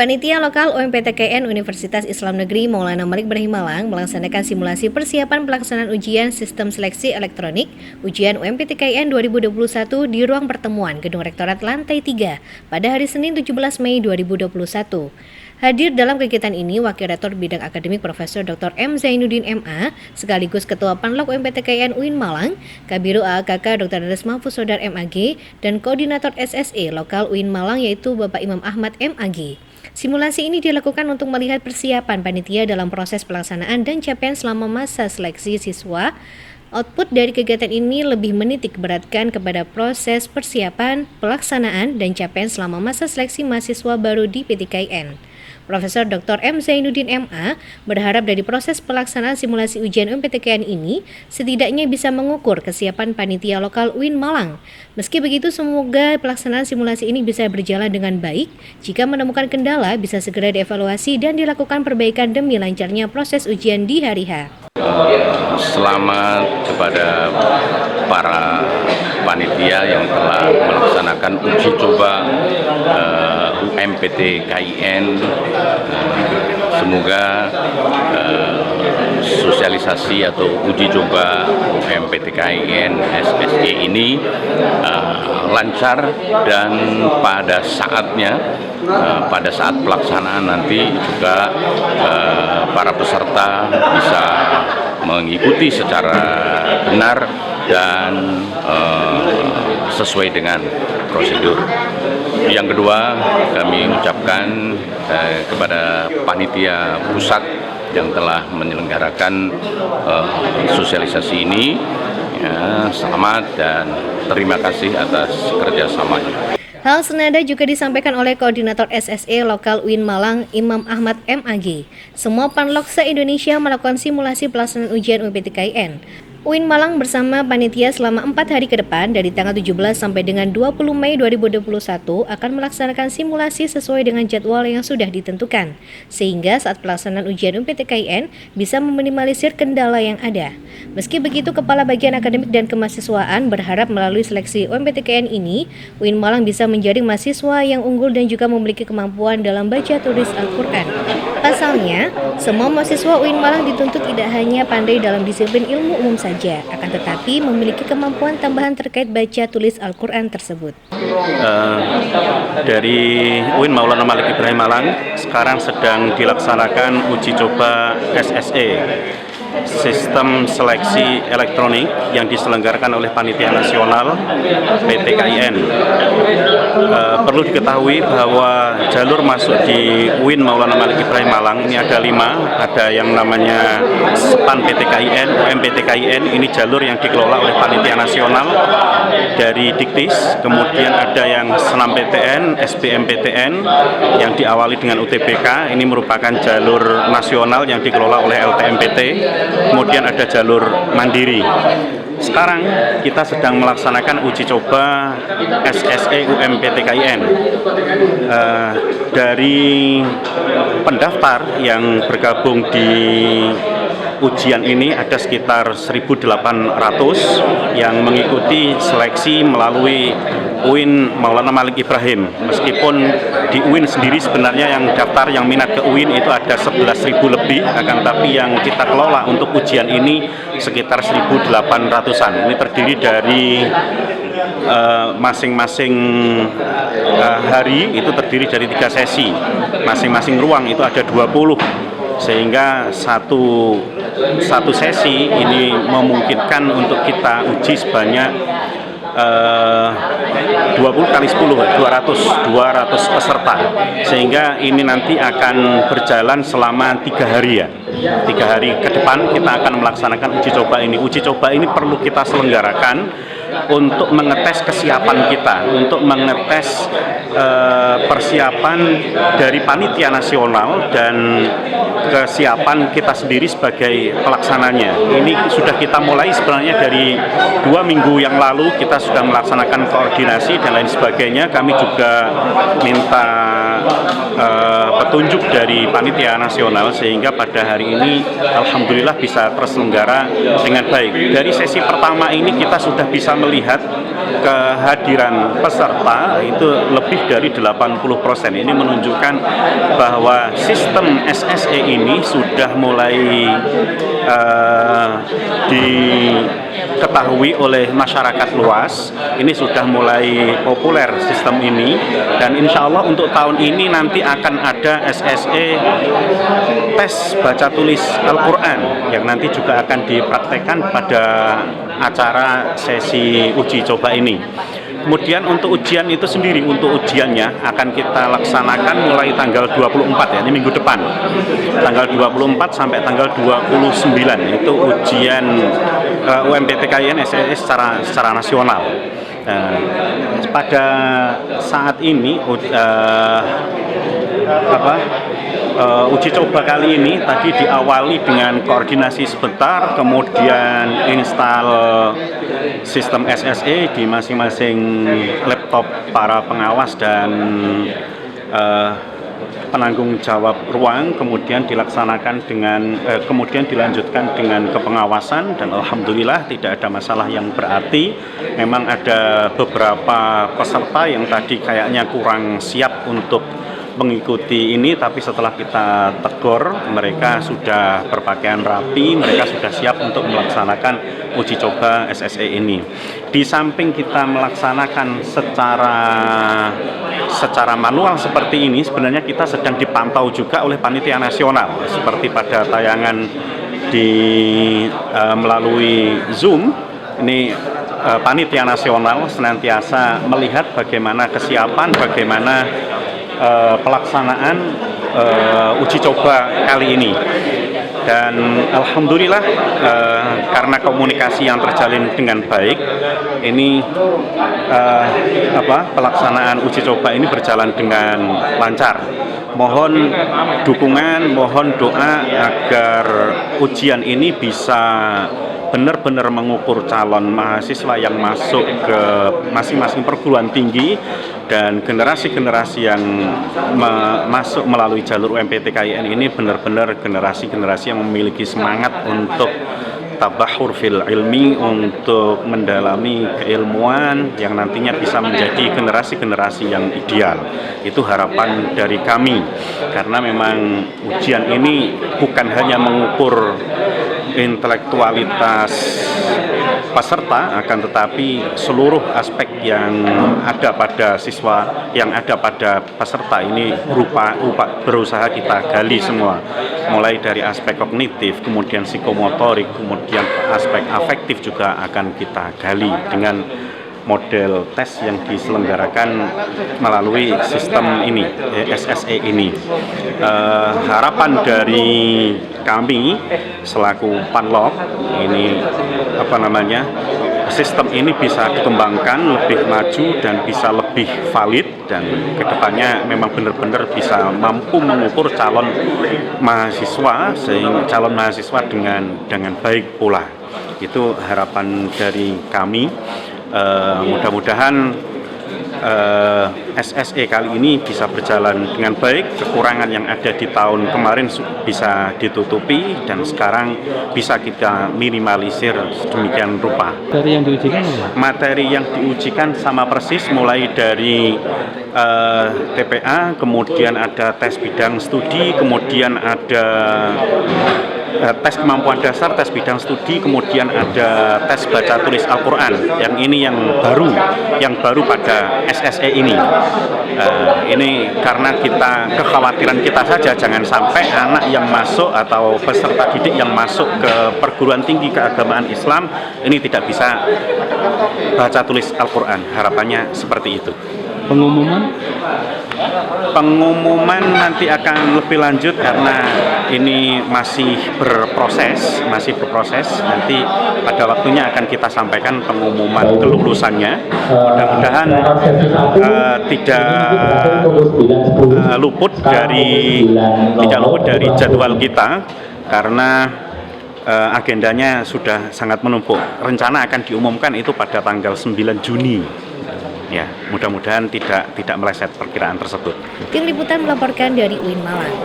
Panitia Lokal UMPTKN Universitas Islam Negeri Maulana Malik Ibrahim Malang melaksanakan simulasi persiapan pelaksanaan ujian sistem seleksi elektronik ujian UMPTKN 2021 di ruang pertemuan Gedung Rektorat Lantai 3 pada hari Senin 17 Mei 2021. Hadir dalam kegiatan ini Wakil Rektor Bidang Akademik Profesor Dr. M. Zainuddin MA, sekaligus Ketua Panlok UMPTKN UIN Malang, Kabiru AAKK Dr. Andes Mahfuz Sodar MAG, dan Koordinator SSE Lokal UIN Malang yaitu Bapak Imam Ahmad MAG. Simulasi ini dilakukan untuk melihat persiapan panitia dalam proses pelaksanaan dan capaian selama masa seleksi siswa. Output dari kegiatan ini lebih menitik beratkan kepada proses persiapan, pelaksanaan, dan capaian selama masa seleksi mahasiswa baru di PTKN. Profesor Dr. M. Zainuddin MA berharap dari proses pelaksanaan simulasi ujian UMPTKN ini setidaknya bisa mengukur kesiapan panitia lokal UIN Malang. Meski begitu, semoga pelaksanaan simulasi ini bisa berjalan dengan baik. Jika menemukan kendala, bisa segera dievaluasi dan dilakukan perbaikan demi lancarnya proses ujian di hari H. Selamat kepada para panitia yang telah melaksanakan uji coba UMPTKIN. Semoga sosialisasi atau uji coba UMPTKIN SSE ini lancar dan pada saatnya, pada saat pelaksanaan nanti juga para peserta bisa mengikuti secara benar dan sesuai dengan prosedur. Yang kedua, kami ucapkan kepada panitia pusat yang telah menyelenggarakan sosialisasi ini, selamat dan terima kasih atas kerjasamanya. Hal senada juga disampaikan oleh Koordinator SSE Lokal UIN Malang, Imam Ahmad MAG. Semua panlok se-Indonesia melakukan simulasi pelaksanaan ujian UMPTKN. UIN Malang bersama panitia selama 4 hari ke depan dari tanggal 17 sampai dengan 20 Mei 2021 akan melaksanakan simulasi sesuai dengan jadwal yang sudah ditentukan, sehingga saat pelaksanaan ujian UMPTKN bisa meminimalisir kendala yang ada. Meski begitu, Kepala Bagian Akademik dan Kemahasiswaan berharap melalui seleksi UMPTKN ini, UIN Malang bisa menjaring mahasiswa yang unggul dan juga memiliki kemampuan dalam baca tulis Al-Quran. Pasalnya, semua mahasiswa UIN Malang dituntut tidak hanya pandai dalam disiplin ilmu umum saja, akan tetapi memiliki kemampuan tambahan terkait baca tulis Al-Quran tersebut. Dari UIN Maulana Malik Ibrahim Malang, sekarang sedang dilaksanakan uji coba SSE, Sistem Seleksi Elektronik yang diselenggarakan oleh Panitia Nasional PTKIN. Perlu diketahui bahwa jalur masuk di UIN Maulana Malik Ibrahim Malang ini ada 5, ada yang namanya SPAN PTKIN, UMPTKIN, ini jalur yang dikelola oleh Panitia Nasional dari Diktis, kemudian ada yang Senam PTN, SBMPTN yang diawali dengan UTBK, ini merupakan jalur nasional yang dikelola oleh LTMPT. Kemudian ada jalur mandiri. Sekarang kita sedang melaksanakan uji coba SSE UMPTKIN. Dari pendaftar yang bergabung di ujian ini ada sekitar 1.800 yang mengikuti seleksi melalui UIN Maulana Malik Ibrahim. Meskipun di UIN sendiri sebenarnya yang daftar yang minat ke UIN itu ada 11.000 lebih, akan tapi yang kita kelola untuk ujian ini sekitar 1.800-an. Ini terdiri dari masing-masing hari itu terdiri dari 3 sesi. Masing-masing ruang itu ada 20. Sehingga satu sesi ini memungkinkan untuk kita uji sebanyak 20 kali 10, 200 peserta, sehingga ini nanti akan berjalan selama 3 hari ya. 3 hari ke depan kita akan melaksanakan uji coba ini. Uji coba ini perlu kita selenggarakan untuk mengetes kesiapan kita, untuk mengetes persiapan dari panitia nasional dan kesiapan kita sendiri sebagai pelaksananya. Ini sudah kita mulai sebenarnya dari 2 minggu yang lalu, kita sudah melaksanakan koordinasi dan lain sebagainya. Kami juga minta petunjuk dari panitia nasional sehingga pada hari ini alhamdulillah bisa terselenggara dengan baik. Dari sesi pertama ini kita sudah bisa melihat kehadiran peserta itu lebih dari 80%. Ini menunjukkan bahwa sistem SSE ini sudah mulai diketahui oleh masyarakat luas. Ini sudah mulai populer sistem ini, dan insya Allah untuk tahun ini nanti akan ada SSE tes baca tulis Al-Quran yang nanti juga akan dipraktekkan pada acara sesi uji coba ini. Kemudian untuk ujian itu sendiri, untuk ujiannya akan kita laksanakan mulai tanggal 24 ya, ini minggu depan. Tanggal 24 sampai tanggal 29 itu ujian UMPTKIN SSE secara nasional. Pada saat ini uji coba kali ini tadi diawali dengan koordinasi sebentar, kemudian install sistem SSE di masing-masing laptop para pengawas dan penanggung jawab ruang, kemudian dilaksanakan kemudian dilanjutkan dengan kepengawasan, dan alhamdulillah tidak ada masalah yang berarti. Memang ada beberapa peserta yang tadi kayaknya kurang siap untuk mengikuti ini, tapi setelah kita tegur, mereka sudah berpakaian rapi, mereka sudah siap untuk melaksanakan uji coba SSE ini. Di samping kita melaksanakan secara manual seperti ini, sebenarnya kita sedang dipantau juga oleh panitia nasional, seperti pada tayangan melalui Zoom. Ini panitia nasional senantiasa melihat bagaimana kesiapan, bagaimana pelaksanaan uji coba kali ini, dan alhamdulillah karena komunikasi yang terjalin dengan baik, ini pelaksanaan uji coba ini berjalan dengan lancar. Mohon dukungan, mohon doa agar ujian ini bisa benar-benar mengukur calon mahasiswa yang masuk ke masing-masing perguruan tinggi, dan generasi-generasi yang masuk melalui jalur UMPTKIN ini benar-benar generasi-generasi yang memiliki semangat untuk tabahur fil ilmi, untuk mendalami keilmuan yang nantinya bisa menjadi generasi-generasi yang ideal. Itu harapan dari kami, karena memang ujian ini bukan hanya mengukur intelektualitas peserta, akan tetapi seluruh aspek yang ada pada siswa, yang ada pada peserta ini berusaha kita gali semua, mulai dari aspek kognitif, kemudian psikomotorik, kemudian aspek afektif juga akan kita gali dengan model tes yang diselenggarakan melalui sistem ini, SSE ini. Harapan dari kami selaku Panlog ini sistem ini bisa dikembangkan lebih maju dan bisa lebih valid, dan kedepannya memang benar-benar bisa mampu mengukur calon mahasiswa, sehingga calon mahasiswa dengan baik pula. Itu harapan dari kami. Mudah-mudahan SSE kali ini bisa berjalan dengan baik, kekurangan yang ada di tahun kemarin bisa ditutupi, dan sekarang bisa kita minimalisir sedemikian rupa. Materi yang diujikan apa? Materi yang diujikan sama persis, mulai dari TPA, kemudian ada tes bidang studi, kemudian ada tes kemampuan dasar, tes bidang studi, kemudian ada tes baca tulis Al-Quran. Yang ini yang baru pada SSE ini. Ini karena kekhawatiran kita saja, jangan sampai anak yang masuk atau peserta didik yang masuk ke perguruan tinggi keagamaan Islam ini tidak bisa baca tulis Al-Quran. Harapannya seperti itu. Pengumuman nanti akan lebih lanjut karena ini masih berproses. Nanti pada waktunya akan kita sampaikan pengumuman kelulusannya. Mudah-mudahan tidak luput dari jadwal kita, karena agendanya sudah sangat menumpuk. Rencana akan diumumkan itu pada tanggal 9 Juni. Ya, mudah-mudahan tidak meleset perkiraan tersebut. Tim Liputan melaporkan dari UIN Malang.